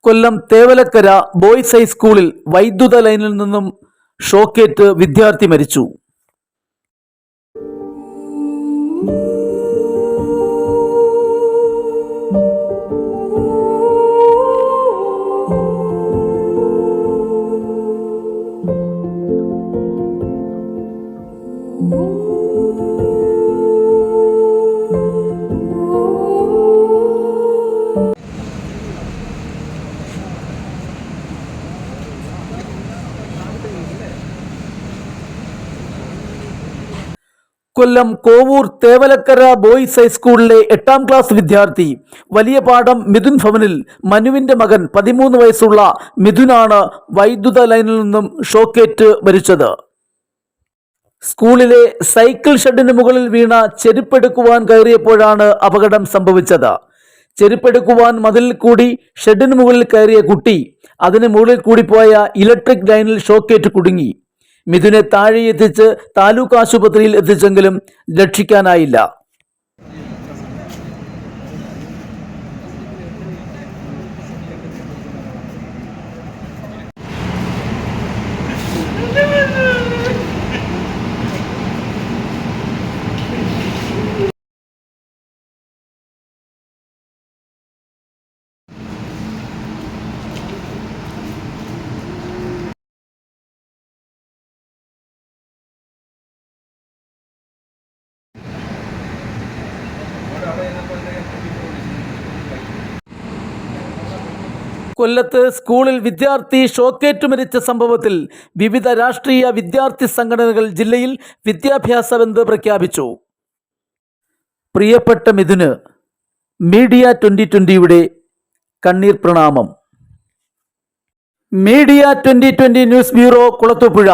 കൊല്ലം Thevalakkara boys ഹൈസ്കൂളിൽ വൈദ്യുത ലൈനിൽ നിന്നും ഷോക്കേറ്റ് വിദ്യാർത്ഥി മരിച്ചു. കൊല്ലം കോവൂർ തേവലക്കര ബോയ്സ് ഹൈസ്കൂളിലെ 8ാം ക്ലാസ് വിദ്യാർത്ഥി വലിയ പാടം മിഥുൻ ഭവനിൽ മനുവിന്റെ മകൻ 13 വയസ്സുള്ള മിഥുനാണ് വൈദ്യുത ലൈനിൽ നിന്നും ഷോക്കേറ്റ് മരിച്ചത്. സ്കൂളിലെ സൈക്കിൾ ഷെഡിന് മുകളിൽ വീണ ചെരുപ്പെടുക്കുവാൻ കയറിയപ്പോഴാണ് അപകടം സംഭവിച്ചത്. ചെരുപ്പെടുക്കുവാൻ മതിലിൽ കൂടി ഷെഡിന് മുകളിൽ കയറിയ കുട്ടി അതിന് മുകളിൽ കൂടി പോയ ഇലക്ട്രിക് ലൈനിൽ ഷോക്കേറ്റ് കുടുങ്ങി. മിഥുനെ താഴെ എത്തിച്ച് താലൂക്ക് ആശുപത്രിയിൽ എത്തിച്ചെങ്കിലും രക്ഷിക്കാനായില്ല. കൊല്ലത്ത് സ്കൂളിൽ വിദ്യാർത്ഥി ഷോക്കേറ്റ് മരിച്ച സംഭവത്തിൽ വിവിധ രാഷ്ട്രീയ വിദ്യാർത്ഥി സംഘടനകൾ ജില്ലയിൽ വിദ്യാഭ്യാസ ബന്ദ് പ്രഖ്യാപിച്ചു. പ്രിയപ്പെട്ട മിഥുന്, മീഡിയ 2020യുടെ കണ്ണീർ പ്രണാമം. Media 2020 news bureau, Kulathupuzha.